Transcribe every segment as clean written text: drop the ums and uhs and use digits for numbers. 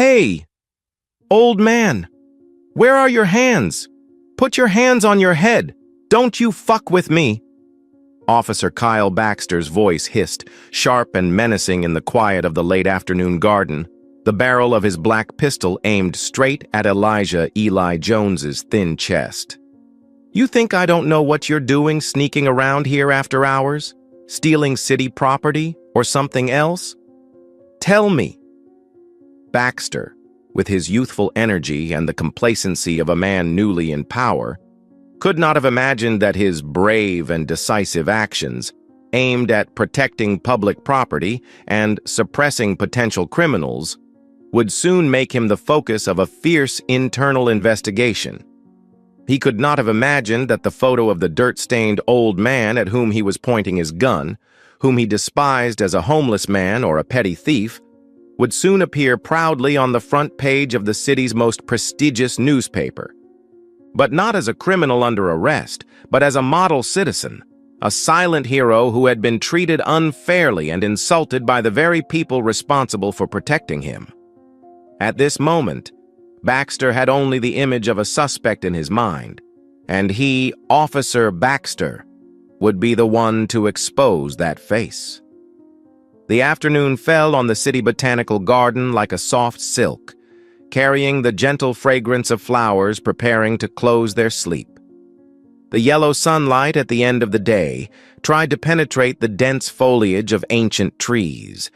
Hey, old man, where are your hands? Put your hands on your head. Don't you fuck with me. Officer Kyle Baxter's voice hissed, sharp and menacing in the quiet of the late afternoon garden, the barrel of his black pistol aimed straight at Elijah Eli Jones's thin chest. You think I don't know what you're doing sneaking around here after hours? Stealing city property or something else? Tell me. Baxter, with his youthful energy and the complacency of a man newly in power, could not have imagined that his brave and decisive actions, aimed at protecting public property and suppressing potential criminals, would soon make him the focus of a fierce internal investigation. He could not have imagined that the photo of the dirt-stained old man at whom he was pointing his gun, whom he despised as a homeless man or a petty thief, would soon appear proudly on the front page of the city's most prestigious newspaper. But not as a criminal under arrest, but as a model citizen, a silent hero who had been treated unfairly and insulted by the very people responsible for protecting him. At this moment, Baxter had only the image of a suspect in his mind, and he, Officer Baxter, would be the one to expose that face. The afternoon fell on the city botanical garden like a soft silk, carrying the gentle fragrance of flowers preparing to close their sleep. The yellow sunlight at the end of the day tried to penetrate the dense foliage of ancient trees,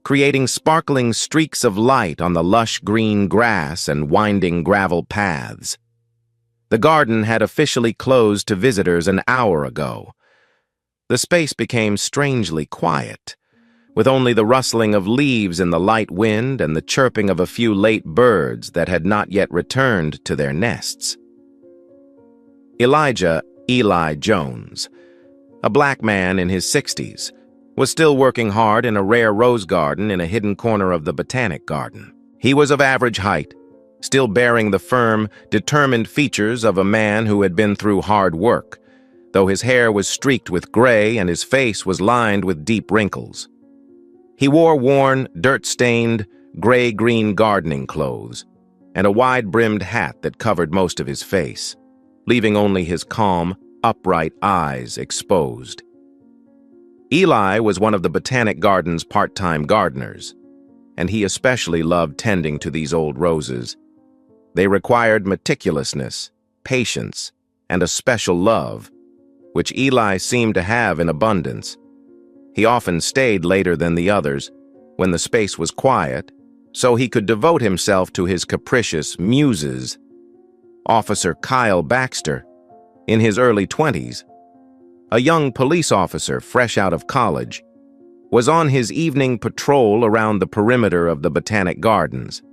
creating sparkling streaks of light on the lush green grass and winding gravel paths. The garden had officially closed to visitors an hour ago. The space became strangely quiet, with only the rustling of leaves in the light wind and the chirping of a few late birds that had not yet returned to their nests. Elijah Eli Jones, a black man in his 60s, was still working hard in a rare rose garden in a hidden corner of the Botanic Garden. He was of average height, still bearing the firm, determined features of a man who had been through hard work, though his hair was streaked with gray and his face was lined with deep wrinkles. He wore worn, dirt-stained, gray-green gardening clothes and a wide-brimmed hat that covered most of his face, leaving only his calm, upright eyes exposed. Eli was one of the Botanic Garden's part-time gardeners, and he especially loved tending to these old roses. They required meticulousness, patience, and a special love, which Eli seemed to have in abundance. He often stayed later than the others, when the space was quiet, so he could devote himself to his capricious muses. Officer Kyle Baxter, in his early 20s, a young police officer fresh out of college, was on his evening patrol around the perimeter of the Botanic Gardens.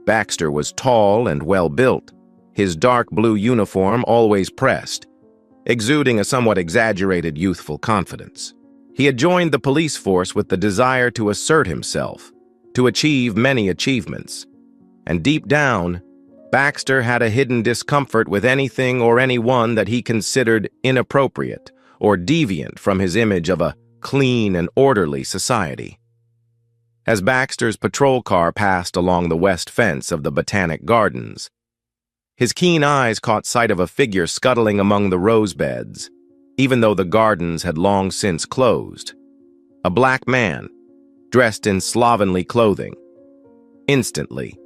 Baxter was tall and well-built, his dark blue uniform always pressed, exuding a somewhat exaggerated youthful confidence. He had joined the police force with the desire to assert himself, to achieve many achievements, and deep down, Baxter had a hidden discomfort with anything or anyone that he considered inappropriate or deviant from his image of a clean and orderly society. As Baxter's patrol car passed along the west fence of the Botanic Gardens, his keen eyes caught sight of a figure scuttling among the rose beds, even though the gardens had long since closed. A black man, dressed in slovenly clothing. Instantly,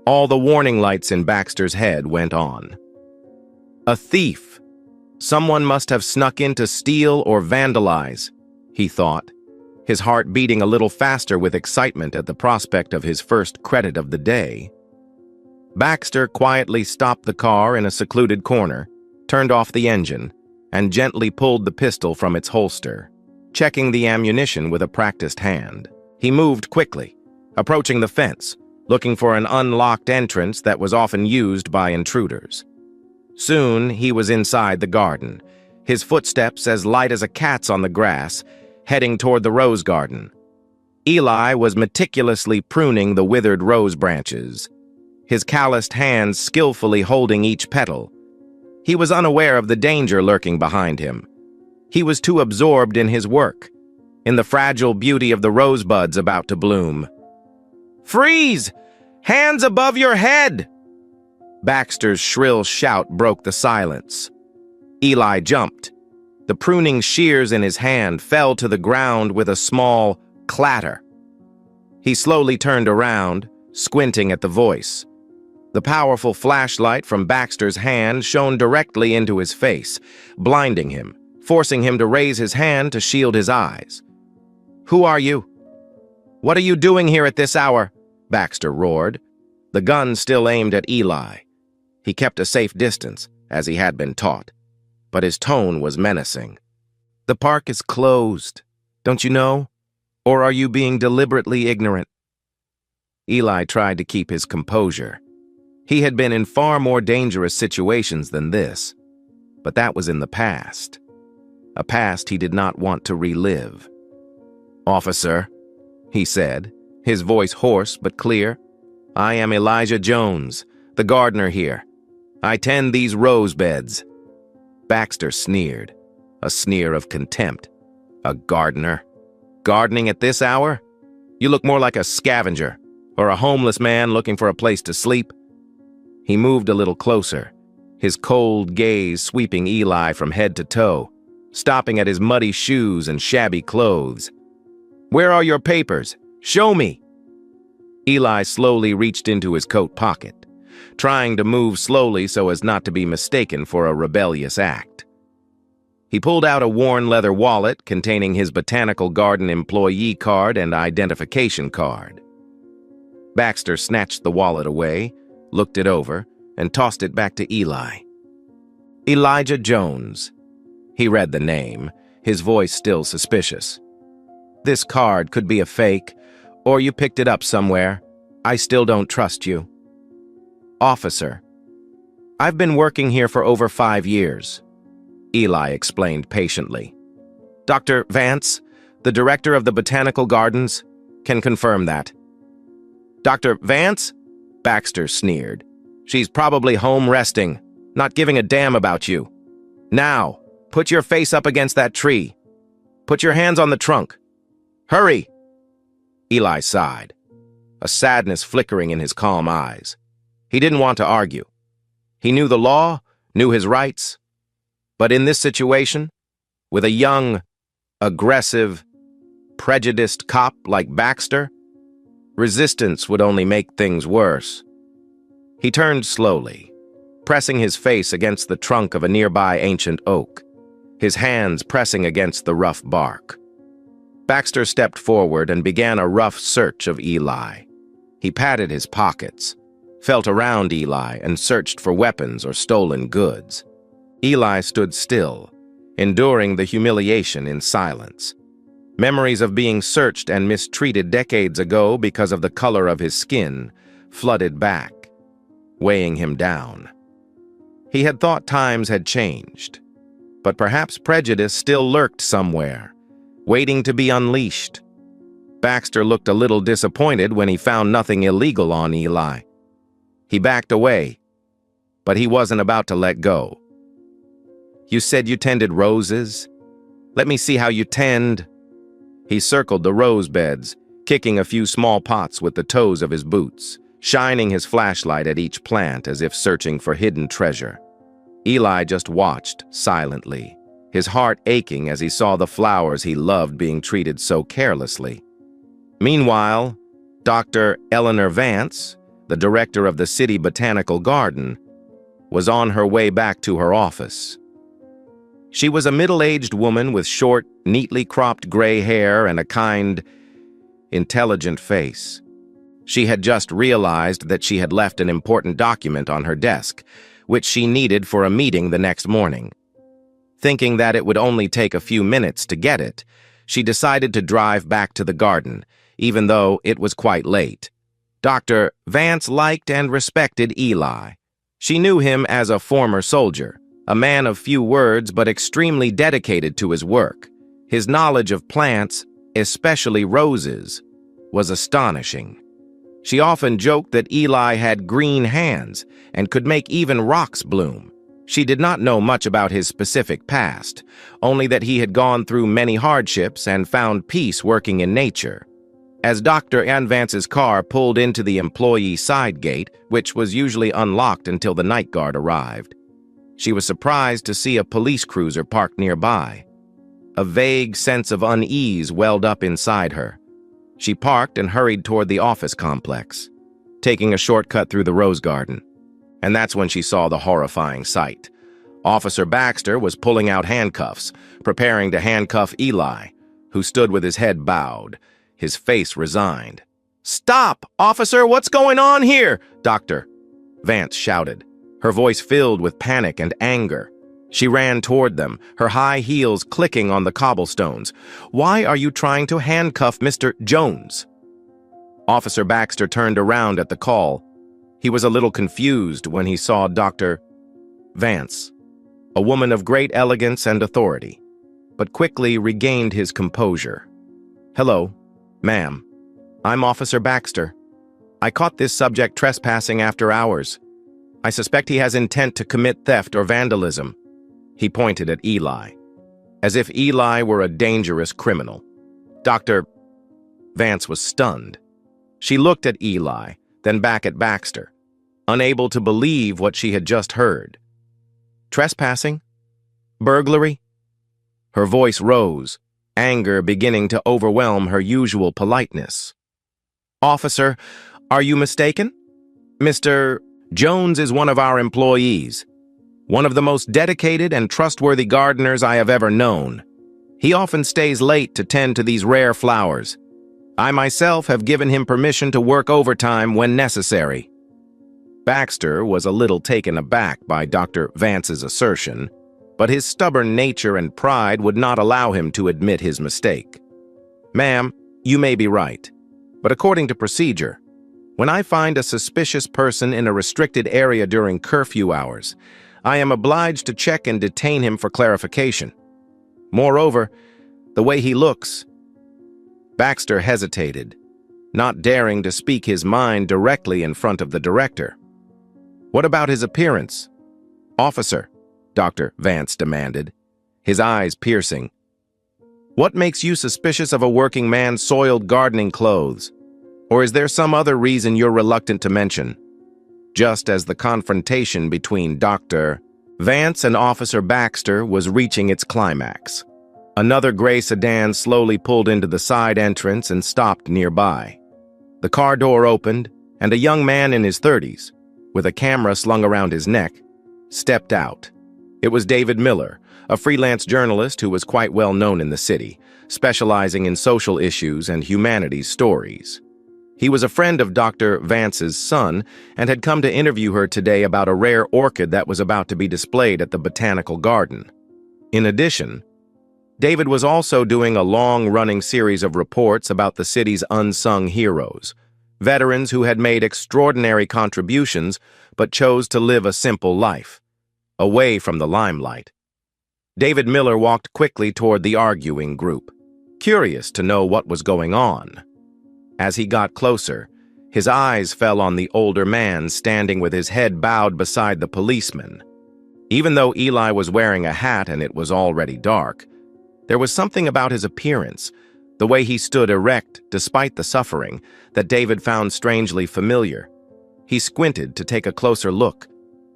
all the warning lights in Baxter's head went on. A thief. Someone must have snuck in to steal or vandalize, he thought, his heart beating a little faster with excitement at the prospect of his first credit of the day. Baxter quietly stopped the car in a secluded corner, turned off the engine, and gently pulled the pistol from its holster, checking the ammunition with a practiced hand. He moved quickly, approaching the fence, looking for an unlocked entrance that was often used by intruders. Soon, he was inside the garden, his footsteps as light as a cat's on the grass, heading toward the rose garden. Eli was meticulously pruning the withered rose branches, his calloused hands skillfully holding each petal. He was unaware of the danger lurking behind him. He was too absorbed in his work, in the fragile beauty of the rosebuds about to bloom. "Freeze! Hands above your head!" Baxter's shrill shout broke the silence. Eli jumped. The pruning shears in his hand fell to the ground with a small clatter. He slowly turned around, squinting at the voice. The powerful flashlight from Baxter's hand shone directly into his face, blinding him, forcing him to raise his hand to shield his eyes. "Who are you? What are you doing here at this hour?" Baxter roared, the gun still aimed at Eli. He kept a safe distance, as he had been taught, but his tone was menacing. "The park is closed, don't you know? Or are you being deliberately ignorant?" Eli tried to keep his composure. He had been in far more dangerous situations than this, but that was in the past. A past he did not want to relive. "Officer," he said, his voice hoarse but clear, "I am Elijah Jones, the gardener here. I tend these rose beds." Baxter sneered, a sneer of contempt. "A gardener? Gardening at this hour? You look more like a scavenger, or a homeless man looking for a place to sleep." He moved a little closer, his cold gaze sweeping Eli from head to toe, stopping at his muddy shoes and shabby clothes. "Where are your papers? Show me!" Eli slowly reached into his coat pocket, trying to move slowly so as not to be mistaken for a rebellious act. He pulled out a worn leather wallet containing his botanical garden employee card and identification card. Baxter snatched the wallet away, looked it over, and tossed it back to Eli. "Elijah Jones." He read the name, his voice still suspicious. "This card could be a fake, or you picked it up somewhere. I still don't trust you." "Officer, I've been working here for over 5 years," Eli explained patiently. "Dr. Vance, the director of the Botanical Gardens, can confirm that." "Dr. Vance?" Baxter sneered. "She's probably home resting, not giving a damn about you. Now, put your face up against that tree. Put your hands on the trunk. Hurry!" Eli sighed, a sadness flickering in his calm eyes. He didn't want to argue. He knew the law, knew his rights. But in this situation, with a young, aggressive, prejudiced cop like Baxter, resistance would only make things worse. He turned slowly, pressing his face against the trunk of a nearby ancient oak, his hands pressing against the rough bark. Baxter stepped forward and began a rough search of Eli. He patted his pockets, felt around Eli, and searched for weapons or stolen goods. Eli stood still, enduring the humiliation in silence. Memories of being searched and mistreated decades ago because of the color of his skin flooded back, weighing him down. He had thought times had changed, but perhaps prejudice still lurked somewhere, waiting to be unleashed. Baxter looked a little disappointed when he found nothing illegal on Eli. He backed away, but he wasn't about to let go. "You said you tended roses? Let me see how you tend." He circled the rose beds, kicking a few small pots with the toes of his boots, shining his flashlight at each plant as if searching for hidden treasure. Eli just watched silently, his heart aching as he saw the flowers he loved being treated so carelessly. Meanwhile, Dr. Eleanor Vance, the director of the city botanical garden, was on her way back to her office. She was a middle-aged woman with short, neatly cropped gray hair and a kind, intelligent face. She had just realized that she had left an important document on her desk, which she needed for a meeting the next morning. Thinking that it would only take a few minutes to get it, she decided to drive back to the garden, even though it was quite late. Dr. Vance liked and respected Eli. She knew him as a former soldier, a man of few words but extremely dedicated to his work. His knowledge of plants, especially roses, was astonishing. She often joked that Eli had green hands and could make even rocks bloom. She did not know much about his specific past, only that he had gone through many hardships and found peace working in nature. As Dr. Ann Vance's car pulled into the employee side gate, which was usually unlocked until the night guard arrived, she was surprised to see a police cruiser parked nearby. A vague sense of unease welled up inside her. She parked and hurried toward the office complex, taking a shortcut through the rose garden. And that's when she saw the horrifying sight. Officer Baxter was pulling out handcuffs, preparing to handcuff Eli, who stood with his head bowed, his face resigned. "Stop, officer! What's going on here?" Dr. Vance shouted, her voice filled with panic and anger. She ran toward them, her high heels clicking on the cobblestones. "Why are you trying to handcuff Mr. Jones?" Officer Baxter turned around at the call. He was a little confused when he saw Dr. Vance, a woman of great elegance and authority, but quickly regained his composure. "Hello, ma'am. I'm Officer Baxter. I caught this subject trespassing after hours. I suspect he has intent to commit theft or vandalism." He pointed at Eli, as if Eli were a dangerous criminal. Dr. Vance was stunned. She looked at Eli, then back at Baxter, unable to believe what she had just heard. "Trespassing? Burglary?" Her voice rose, anger beginning to overwhelm her usual politeness. "Officer, are you mistaken? Mr. Jones is one of our employees, one of the most dedicated and trustworthy gardeners I have ever known. He often stays late to tend to these rare flowers. I myself have given him permission to work overtime when necessary." Baxter was a little taken aback by Dr. Vance's assertion, but his stubborn nature and pride would not allow him to admit his mistake. "Ma'am, you may be right, but according to procedure, when I find a suspicious person in a restricted area during curfew hours, I am obliged to check and detain him for clarification. Moreover, the way he looks—" Baxter hesitated, not daring to speak his mind directly in front of the director. "What about his appearance, officer?" Dr. Vance demanded, his eyes piercing. "What makes you suspicious of a working man's soiled gardening clothes? Or is there some other reason you're reluctant to mention?" Just as the confrontation between Dr. Vance and Officer Baxter was reaching its climax, another gray sedan slowly pulled into the side entrance and stopped nearby. The car door opened, and a young man in his 30s, with a camera slung around his neck, stepped out. It was David Miller, a freelance journalist who was quite well known in the city, specializing in social issues and humanities stories. He was a friend of Dr. Vance's son and had come to interview her today about a rare orchid that was about to be displayed at the botanical garden. In addition, David was also doing a long-running series of reports about the city's unsung heroes, veterans who had made extraordinary contributions but chose to live a simple life, away from the limelight. David Miller walked quickly toward the arguing group, curious to know what was going on. As he got closer, his eyes fell on the older man standing with his head bowed beside the policeman. Even though Eli was wearing a hat and it was already dark, there was something about his appearance, the way he stood erect despite the suffering, that David found strangely familiar. He squinted to take a closer look.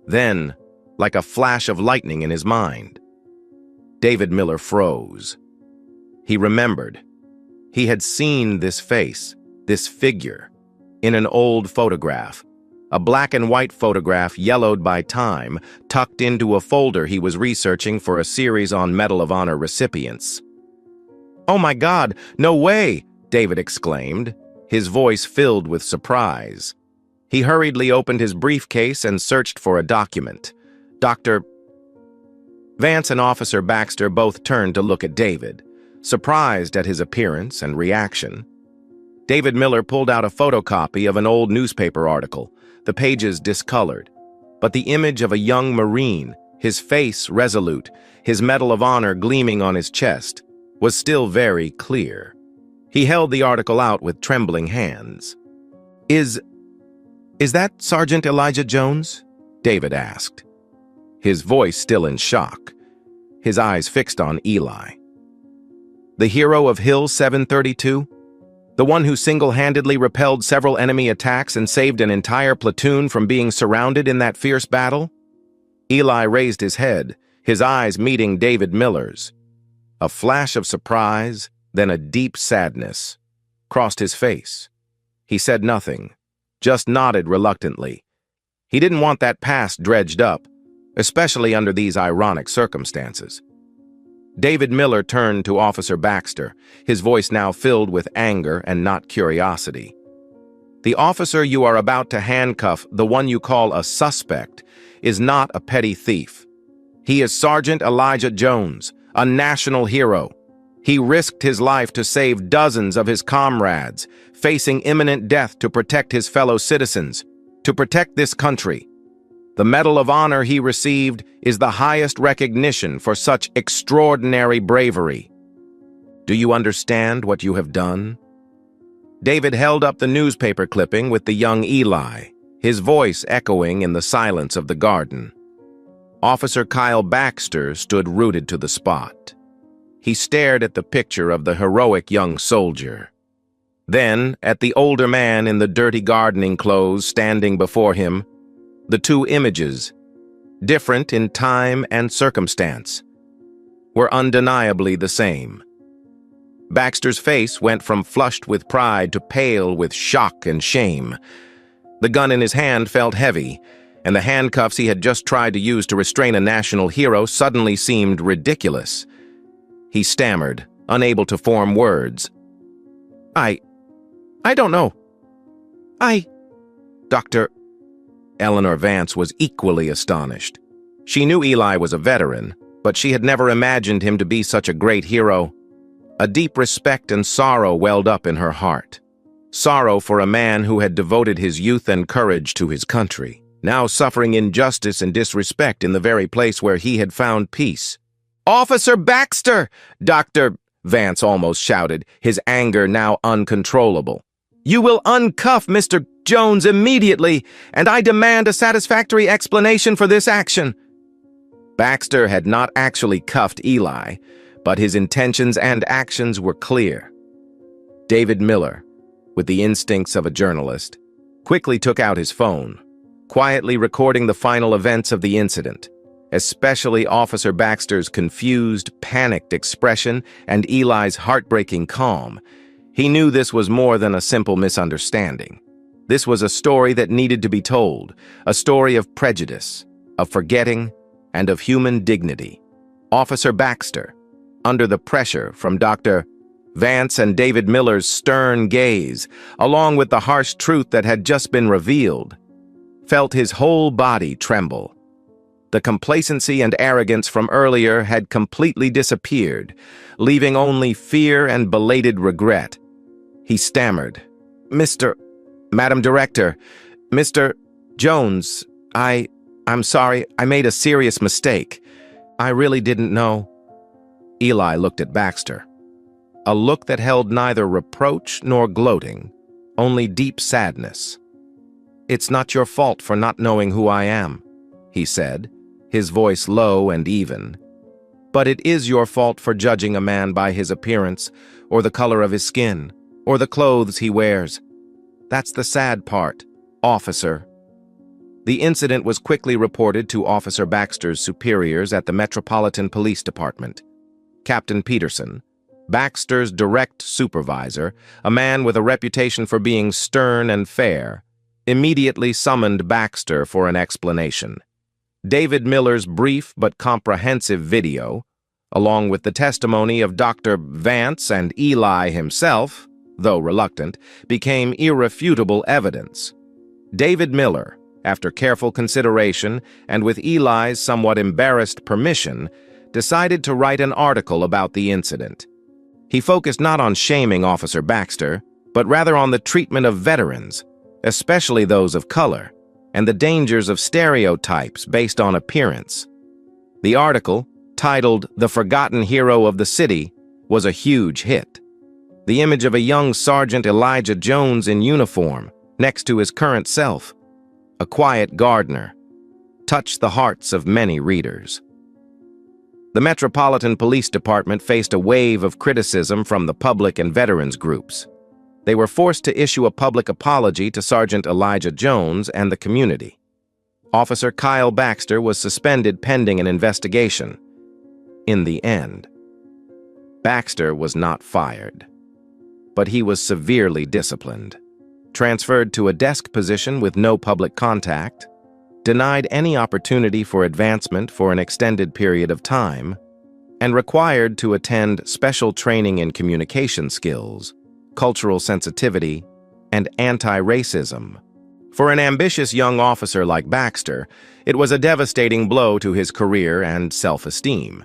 Then, like a flash of lightning in his mind, David Miller froze. He remembered. He had seen this face, this figure, in an old photograph, a black and white photograph yellowed by time, tucked into a folder he was researching for a series on Medal of Honor recipients. "Oh my God, no way!" David exclaimed, his voice filled with surprise. He hurriedly opened his briefcase and searched for a document. Dr. Vance and Officer Baxter both turned to look at David, surprised at his appearance and reaction. David Miller pulled out a photocopy of an old newspaper article, the pages discolored, but the image of a young Marine, his face resolute, his Medal of Honor gleaming on his chest, was still very clear. He held the article out with trembling hands. Is that Sergeant Elijah Jones?" David asked, his voice still in shock, his eyes fixed on Eli. "The hero of Hill 732? The one who single-handedly repelled several enemy attacks and saved an entire platoon from being surrounded in that fierce battle? Eli raised his head, his eyes meeting David Miller's. A flash of surprise, then a deep sadness, crossed his face. He said nothing, just nodded reluctantly. He didn't want that past dredged up, especially under these ironic circumstances. David Miller turned to Officer Baxter, his voice now filled with anger and not curiosity. The officer you are about to handcuff, the one you call a suspect, is not a petty thief. He is Sergeant Elijah Jones, a national hero. He risked his life to save dozens of his comrades, facing imminent death to protect his fellow citizens, to protect this country. The Medal of Honor he received is the highest recognition for such extraordinary bravery. Do you understand what you have done? David held up the newspaper clipping with the young Eli, his voice echoing in the silence of the garden. Officer Kyle Baxter stood rooted to the spot. He stared at the picture of the heroic young soldier. Then, at the older man in the dirty gardening clothes standing before him, the two images, different in time and circumstance, were undeniably the same. Baxter's face went from flushed with pride to pale with shock and shame. The gun in his hand felt heavy, and the handcuffs he had just tried to use to restrain a national hero suddenly seemed ridiculous. He stammered, unable to form words. I don't know. Dr. Eleanor Vance was equally astonished. She knew Eli was a veteran, but she had never imagined him to be such a great hero. A deep respect and sorrow welled up in her heart. Sorrow for a man who had devoted his youth and courage to his country, now suffering injustice and disrespect in the very place where he had found peace. "Officer Baxter!" Dr. Vance almost shouted, his anger now uncontrollable. "You will uncuff Mr. Jones immediately, and I demand a satisfactory explanation for this action." Baxter had not actually cuffed Eli, but his intentions and actions were clear. David Miller, with the instincts of a journalist, quickly took out his phone, quietly recording the final events of the incident, especially Officer Baxter's confused, panicked expression and Eli's heartbreaking calm. He knew this was more than a simple misunderstanding. This was a story that needed to be told, a story of prejudice, of forgetting, and of human dignity. Officer Baxter, under the pressure from Dr. Vance and David Miller's stern gaze, along with the harsh truth that had just been revealed, felt his whole body tremble. The complacency and arrogance from earlier had completely disappeared, leaving only fear and belated regret. He stammered, Madam Director, Mr. Jones, I'm sorry, I made a serious mistake. I really didn't know." Eli looked at Baxter. A look that held neither reproach nor gloating, only deep sadness. "It's not your fault for not knowing who I am," he said, his voice low and even. "But it is your fault for judging a man by his appearance, or the color of his skin, or the clothes he wears. That's the sad part, officer." The incident was quickly reported to Officer Baxter's superiors at the Metropolitan Police Department. Captain Peterson, Baxter's direct supervisor, a man with a reputation for being stern and fair, immediately summoned Baxter for an explanation. David Miller's brief but comprehensive video, along with the testimony of Dr. Vance and Eli himself, though reluctant, became irrefutable evidence. David Miller, after careful consideration and with Eli's somewhat embarrassed permission, decided to write an article about the incident. He focused not on shaming Officer Baxter, but rather on the treatment of veterans, especially those of color, and the dangers of stereotypes based on appearance. The article, titled "The Forgotten Hero of the City," was a huge hit. The image of a young Sergeant Elijah Jones in uniform, next to his current self, a quiet gardener, touched the hearts of many readers. The Metropolitan Police Department faced a wave of criticism from the public and veterans groups. They were forced to issue a public apology to Sergeant Elijah Jones and the community. Officer Kyle Baxter was suspended pending an investigation. In the end, Baxter was not fired, but he was severely disciplined, transferred to a desk position with no public contact, denied any opportunity for advancement for an extended period of time, and required to attend special training in communication skills, cultural sensitivity, and anti-racism. For an ambitious young officer like Baxter, it was a devastating blow to his career and self-esteem.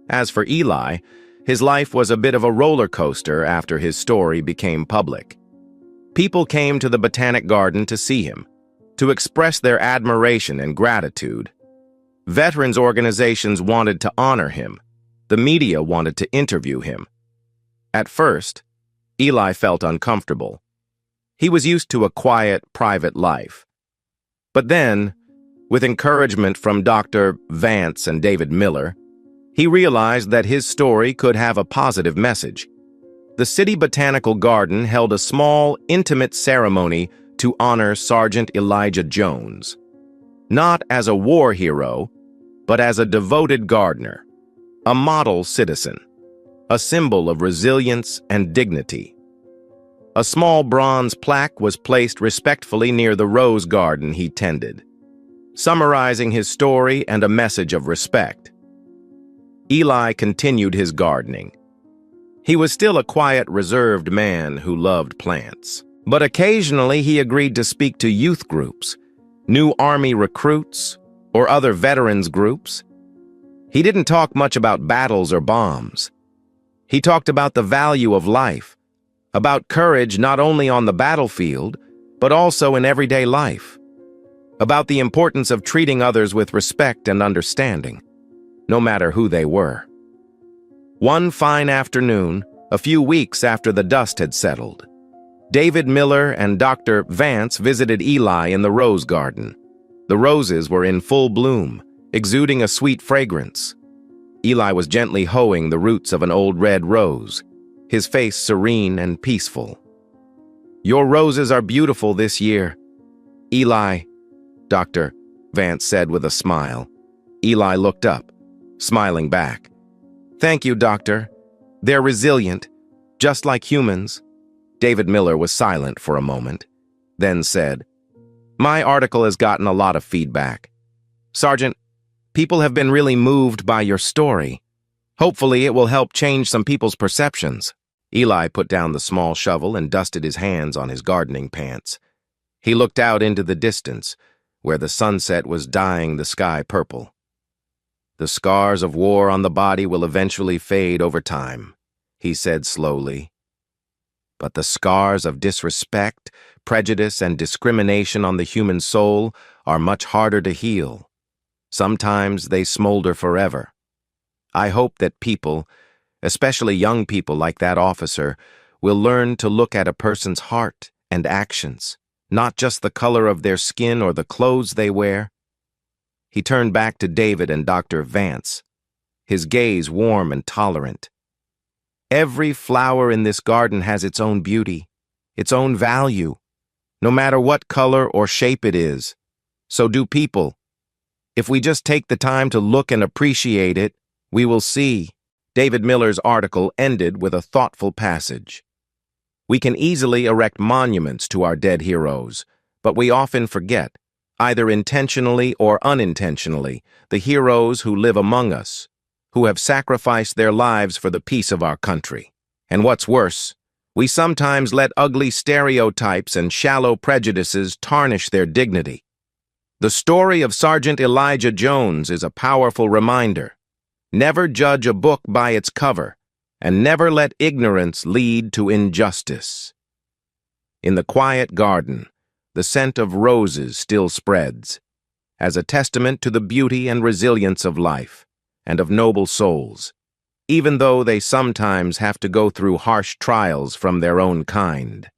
As for Eli, his life was a bit of a roller coaster after his story became public. People came to the Botanic Garden to see him, to express their admiration and gratitude. Veterans organizations wanted to honor him. The media wanted to interview him. At first, Eli felt uncomfortable. He was used to a quiet, private life. But then, with encouragement from Dr. Vance and David Miller, he realized that his story could have a positive message. The City Botanical Garden held a small, intimate ceremony to honor Sergeant Elijah Jones, not as a war hero, but as a devoted gardener, a model citizen, a symbol of resilience and dignity. A small bronze plaque was placed respectfully near the rose garden he tended, summarizing his story and a message of respect. Eli continued his gardening. He was still a quiet, reserved man who loved plants. But occasionally he agreed to speak to youth groups, new Army recruits, or other veterans groups. He didn't talk much about battles or bombs. He talked about the value of life, about courage not only on the battlefield, but also in everyday life, about the importance of treating others with respect and understanding, no matter who they were. One fine afternoon, a few weeks after the dust had settled, David Miller and Dr. Vance visited Eli in the rose garden. The roses were in full bloom, exuding a sweet fragrance. Eli was gently hoeing the roots of an old red rose, his face serene and peaceful. "Your roses are beautiful this year, Eli," Dr. Vance said with a smile. Eli looked up, smiling back. "Thank you, Doctor. They're resilient, just like humans." David Miller was silent for a moment, then said, "My article has gotten a lot of feedback. Sergeant, people have been really moved by your story. Hopefully it will help change some people's perceptions." Eli put down the small shovel and dusted his hands on his gardening pants. He looked out into the distance, where the sunset was dyeing the sky purple. "The scars of war on the body will eventually fade over time," he said slowly. "But the scars of disrespect, prejudice, and discrimination on the human soul are much harder to heal. Sometimes they smolder forever. I hope that people, especially young people like that officer, will learn to look at a person's heart and actions, not just the color of their skin or the clothes they wear." He turned back to David and Dr. Vance, his gaze warm and tolerant. "Every flower in this garden has its own beauty, its own value, no matter what color or shape it is. So do people. If we just take the time to look and appreciate it, we will see." David Miller's article ended with a thoughtful passage. "We can easily erect monuments to our dead heroes, but we often forget, either intentionally or unintentionally, the heroes who live among us, who have sacrificed their lives for the peace of our country. And what's worse, we sometimes let ugly stereotypes and shallow prejudices tarnish their dignity. The story of Sergeant Elijah Jones is a powerful reminder. Never judge a book by its cover, and never let ignorance lead to injustice." In the quiet garden, the scent of roses still spreads, as a testament to the beauty and resilience of life, and of noble souls, even though they sometimes have to go through harsh trials from their own kind.